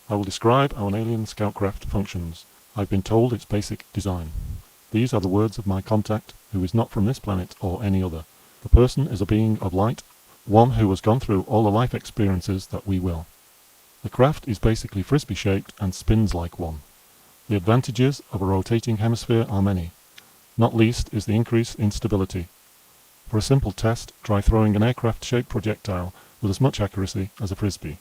I will describe how an alien scoutcraft functions. I've been told its basic design. These are the words of my contact, who is not from this planet or any other. The person is a being of light, one who has gone through all the life experiences that we will. The craft is basically frisbee-shaped and spins like one. The advantages of a rotating hemisphere are many. Not least is the increase in stability. For a simple test, try throwing an aircraft-shaped projectile with as much accuracy as a frisbee.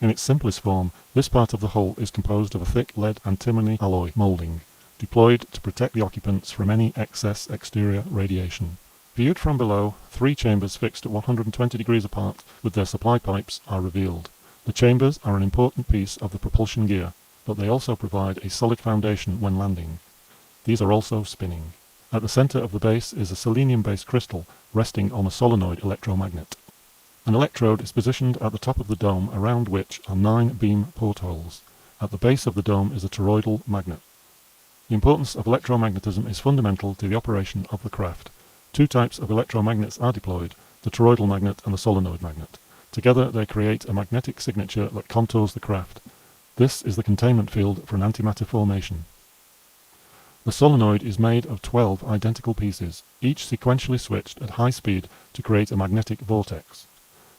In its simplest form, this part of the hull is composed of a thick lead antimony alloy moulding, deployed to protect the occupants from any excess exterior radiation. Viewed from below, 3 chambers fixed at 120 degrees apart with their supply pipes are revealed. The chambers are an important piece of the propulsion gear, but they also provide a solid foundation when landing. These are also spinning. At the center of the base is a selenium-based crystal resting on a solenoid electromagnet. An electrode is positioned at the top of the dome, around which are 9 beam portholes. At the base of the dome is a toroidal magnet. The importance of electromagnetism is fundamental to the operation of the craft. 2 types of electromagnets are deployed, the toroidal magnet and the solenoid magnet. Together they create a magnetic signature that contours the craft. This is the containment field for an antimatter formation. The solenoid is made of 12 identical pieces, each sequentially switched at high speed to create a magnetic vortex.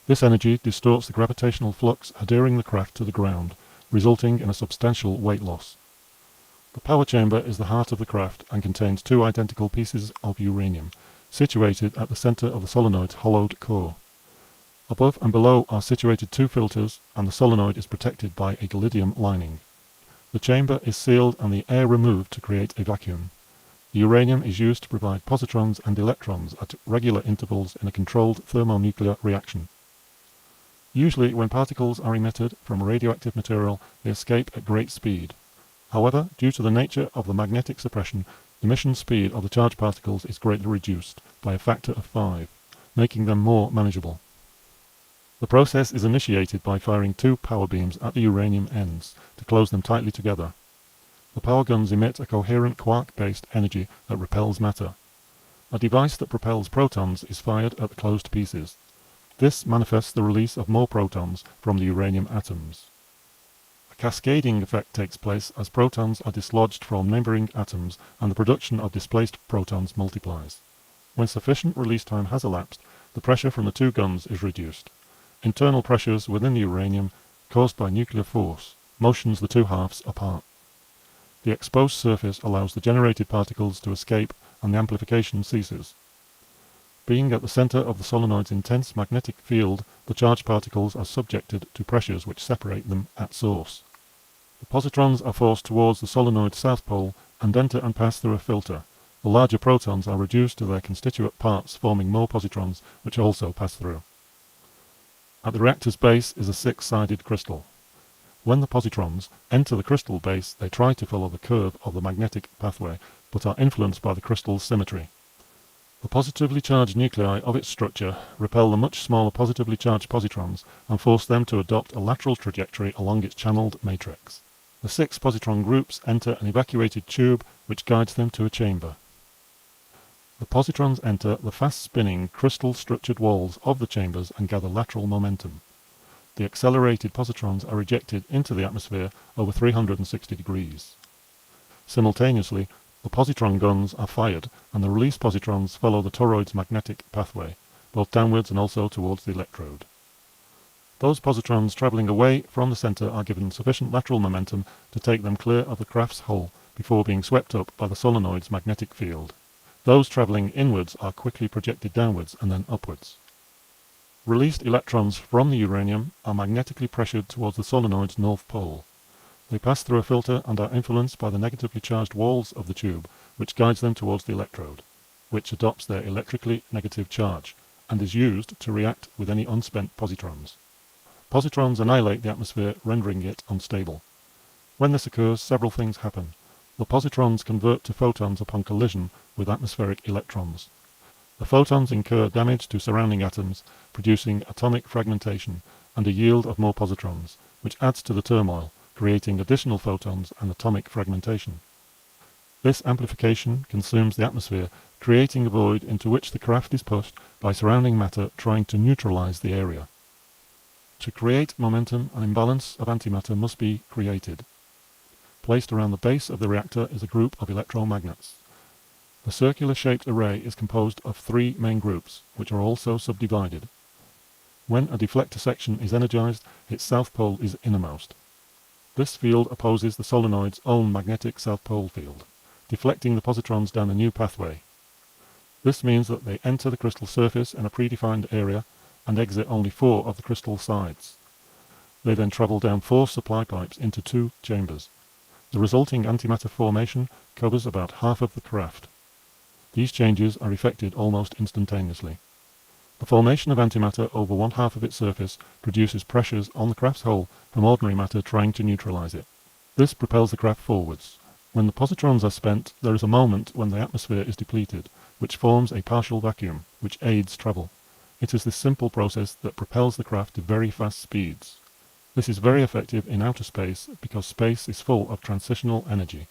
This energy distorts the gravitational flux adhering the craft to the ground, resulting in a substantial weight loss. The power chamber is the heart of the craft and contains 2 identical pieces of uranium, situated at the center of the solenoid's hollowed core. Above and below are situated 2 filters, and the solenoid is protected by a gallidium lining. The chamber is sealed and the air removed to create a vacuum. The uranium is used to provide positrons and electrons at regular intervals in a controlled thermonuclear reaction. Usually, when particles are emitted from radioactive material, they escape at great speed. However, due to the nature of the magnetic suppression, the emission speed of the charged particles is greatly reduced, by a factor of 5, making them more manageable. The process is initiated by firing 2 power beams at the uranium ends, to close them tightly together. The power guns emit a coherent quark-based energy that repels matter. A device that propels protons is fired at the closed pieces. This manifests the release of more protons from the uranium atoms. A cascading effect takes place as protons are dislodged from neighboring atoms and the production of displaced protons multiplies. When sufficient release time has elapsed, the pressure from the 2 guns is reduced. Internal pressures within the uranium, caused by nuclear force, motions the 2 halves apart. The exposed surface allows the generated particles to escape and the amplification ceases. Being at the center of the solenoid's intense magnetic field, the charged particles are subjected to pressures which separate them at source. The positrons are forced towards the solenoid's south pole and enter and pass through a filter. The larger protons are reduced to their constituent parts, forming more positrons, which also pass through. At the reactor's base is a 6-sided crystal. When the positrons enter the crystal base, they try to follow the curve of the magnetic pathway, but are influenced by the crystal's symmetry. The positively charged nuclei of its structure repel the much smaller positively charged positrons and force them to adopt a lateral trajectory along its channeled matrix. The 6 positron groups enter an evacuated tube which guides them to a chamber. The positrons enter the fast-spinning, crystal-structured walls of the chambers and gather lateral momentum. The accelerated positrons are ejected into the atmosphere over 360 degrees. Simultaneously, the positron guns are fired, and the released positrons follow the toroid's magnetic pathway, both downwards and also towards the electrode. Those positrons travelling away from the center are given sufficient lateral momentum to take them clear of the craft's hull before being swept up by the solenoid's magnetic field. Those travelling inwards are quickly projected downwards and then upwards. Released electrons from the uranium are magnetically pressured towards the solenoid's north pole. They pass through a filter and are influenced by the negatively charged walls of the tube, which guides them towards the electrode, which adopts their electrically negative charge, and is used to react with any unspent positrons. Positrons annihilate the atmosphere, rendering it unstable. When this occurs, several things happen. The positrons convert to photons upon collision with atmospheric electrons. The photons incur damage to surrounding atoms, producing atomic fragmentation and a yield of more positrons, which adds to the turmoil, creating additional photons and atomic fragmentation. This amplification consumes the atmosphere, creating a void into which the craft is pushed by surrounding matter trying to neutralize the area. To create momentum, an imbalance of antimatter must be created. Placed around the base of the reactor is a group of electromagnets. The circular-shaped array is composed of 3 main groups, which are also subdivided. When a deflector section is energized, its south pole is innermost. This field opposes the solenoid's own magnetic south pole field, deflecting the positrons down a new pathway. This means that they enter the crystal surface in a predefined area and exit only 4 of the crystal sides. They then travel down 4 supply pipes into 2 chambers. The resulting antimatter formation covers about half of the craft. These changes are effected almost instantaneously. The formation of antimatter over one half of its surface produces pressures on the craft's hull from ordinary matter trying to neutralize it. This propels the craft forwards. When the positrons are spent, there is a moment when the atmosphere is depleted, which forms a partial vacuum, which aids travel. It is this simple process that propels the craft to very fast speeds. This is very effective in outer space because space is full of transitional energy.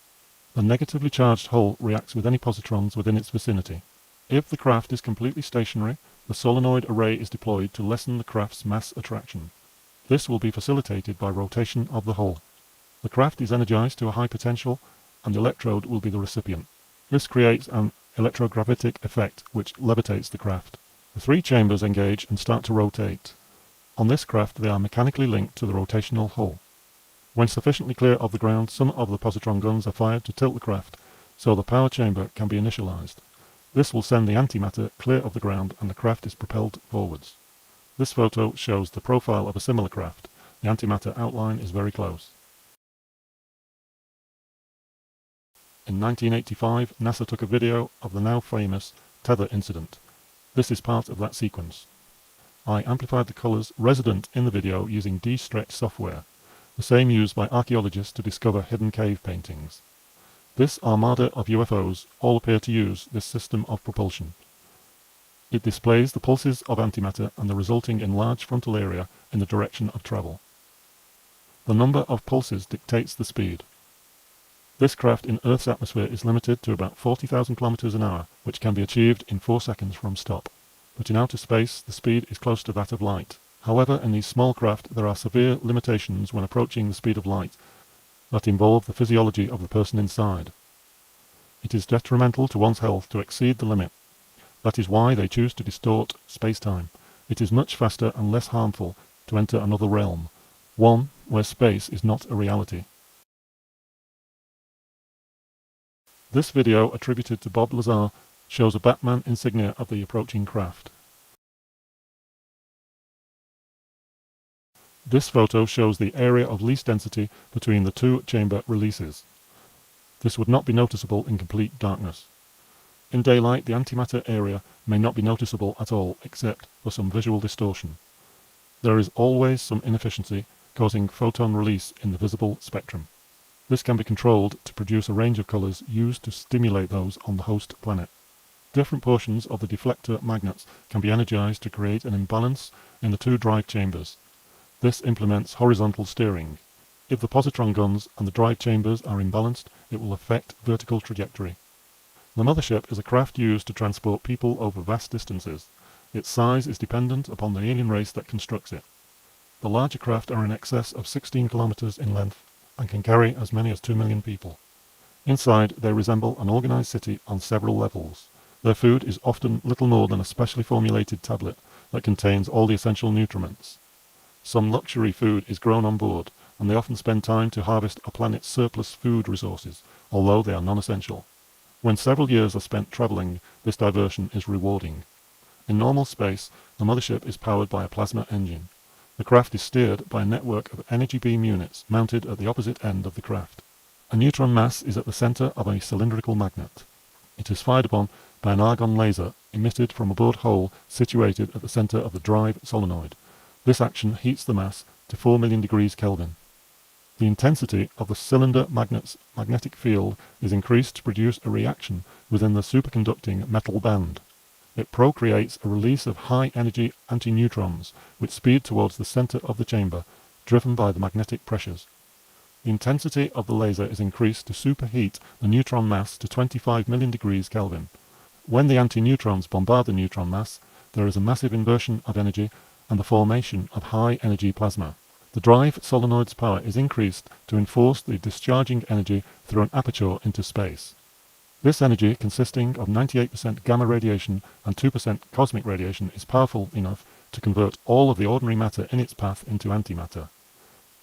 The negatively charged hull reacts with any positrons within its vicinity. If the craft is completely stationary, the solenoid array is deployed to lessen the craft's mass attraction. This will be facilitated by rotation of the hull. The craft is energized to a high potential, and the electrode will be the recipient. This creates an electrogravitic effect which levitates the craft. The 3 chambers engage and start to rotate. On this craft they are mechanically linked to the rotational hull. When sufficiently clear of the ground, some of the positron guns are fired to tilt the craft, so the power chamber can be initialized. This will send the antimatter clear of the ground and the craft is propelled forwards. This photo shows the profile of a similar craft. The antimatter outline is very close. In 1985, NASA took a video of the now famous tether incident. This is part of that sequence. I amplified the colors resident in the video using D-Stretch software, the same used by archaeologists to discover hidden cave paintings. This armada of UFOs all appear to use this system of propulsion. It displays the pulses of antimatter and the resulting enlarged frontal area in the direction of travel. The number of pulses dictates the speed. This craft in Earth's atmosphere is limited to about 40,000 kilometers an hour, which can be achieved in 4 seconds from stop. But in outer space, the speed is close to that of light. However, in these small craft, there are severe limitations when approaching the speed of light that involve the physiology of the person inside. It is detrimental to one's health to exceed the limit. That is why they choose to distort space-time. It is much faster and less harmful to enter another realm, one where space is not a reality. This video, attributed to Bob Lazar, shows a Batman insignia of the approaching craft. This photo shows the area of least density between the 2 chamber releases. This would not be noticeable in complete darkness. In daylight, the antimatter area may not be noticeable at all except for some visual distortion. There is always some inefficiency causing photon release in the visible spectrum. This can be controlled to produce a range of colors used to stimulate those on the host planet. Different portions of the deflector magnets can be energized to create an imbalance in the 2 drive chambers. This implements horizontal steering. If the positron guns and the drive chambers are imbalanced, it will affect vertical trajectory. The mothership is a craft used to transport people over vast distances. Its size is dependent upon the alien race that constructs it. The larger craft are in excess of 16 kilometers in length and can carry as many as 2 million people. Inside, they resemble an organized city on several levels. Their food is often little more than a specially formulated tablet that contains all the essential nutriments. Some luxury food is grown on board, and they often spend time to harvest a planet's surplus food resources, although they are non-essential. When several years are spent traveling, this diversion is rewarding. In normal space, the mothership is powered by a plasma engine. The craft is steered by a network of energy beam units mounted at the opposite end of the craft. A neutron mass is at the center of a cylindrical magnet. It is fired upon by an argon laser emitted from a bored hole situated at the center of the drive solenoid. This action heats the mass to 4 million degrees Kelvin. The intensity of the cylinder magnet's magnetic field is increased to produce a reaction within the superconducting metal band. It procreates a release of high-energy antineutrons, which speed towards the center of the chamber, driven by the magnetic pressures. The intensity of the laser is increased to superheat the neutron mass to 25 million degrees Kelvin. When the antineutrons bombard the neutron mass, there is a massive inversion of energy, and the formation of high-energy plasma. The drive solenoid's power is increased to enforce the discharging energy through an aperture into space. This energy, consisting of 98% gamma radiation and 2% cosmic radiation, is powerful enough to convert all of the ordinary matter in its path into antimatter.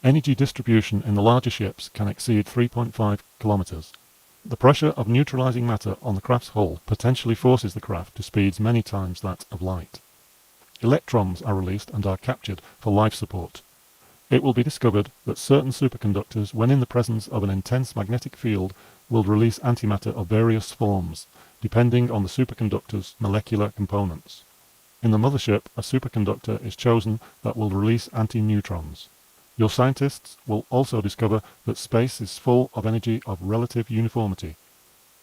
Energy distribution in the larger ships can exceed 3.5 kilometers. The pressure of neutralizing matter on the craft's hull potentially forces the craft to speeds many times that of light. Electrons are released and are captured for life support. It will be discovered that certain superconductors, when in the presence of an intense magnetic field, will release antimatter of various forms, depending on the superconductor's molecular components. In the mothership, a superconductor is chosen that will release antineutrons. Your scientists will also discover that space is full of energy of relative uniformity.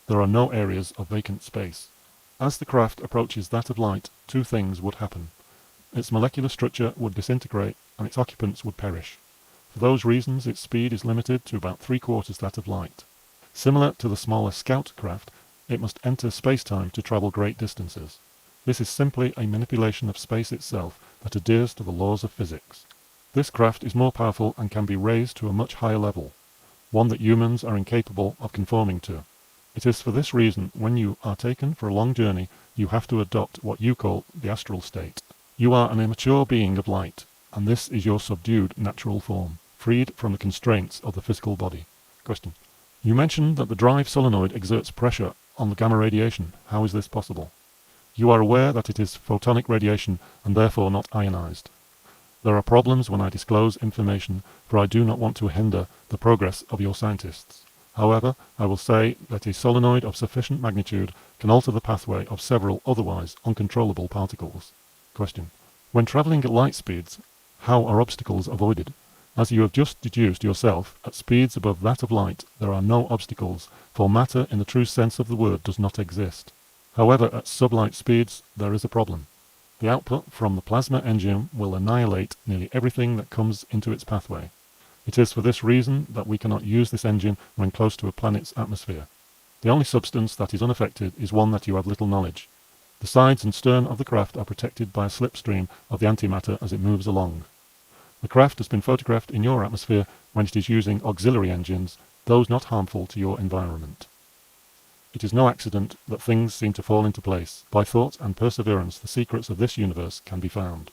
There are no areas of vacant space. As the craft approaches that of light, two things would happen. Its molecular structure would disintegrate and its occupants would perish. For those reasons, its speed is limited to about 3/4 that of light. Similar to the smaller scout craft, it must enter space-time to travel great distances. This is simply a manipulation of space itself that adheres to the laws of physics. This craft is more powerful and can be raised to a much higher level, one that humans are incapable of conforming to. It is for this reason, when you are taken for a long journey, you have to adopt what you call the astral state. You are an immature being of light, and this is your subdued natural form, freed from the constraints of the physical body. Question. You mentioned that the drive solenoid exerts pressure on the gamma radiation. How is this possible? You are aware that it is photonic radiation and therefore not ionized. There are problems when I disclose information, for I do not want to hinder the progress of your scientists. However, I will say that a solenoid of sufficient magnitude can alter the pathway of several otherwise uncontrollable particles. Question. When travelling at light speeds, how are obstacles avoided? As you have just deduced yourself, at speeds above that of light there are no obstacles, for matter in the true sense of the word does not exist. However, at sublight speeds there is a problem. The output from the plasma engine will annihilate nearly everything that comes into its pathway. It is for this reason that we cannot use this engine when close to a planet's atmosphere. The only substance that is unaffected is one that you have little knowledge. The sides and stern of the craft are protected by a slipstream of the antimatter as it moves along. The craft has been photographed in your atmosphere when it is using auxiliary engines, those not harmful to your environment. It is no accident that things seem to fall into place. By thought and perseverance the secrets of this universe can be found.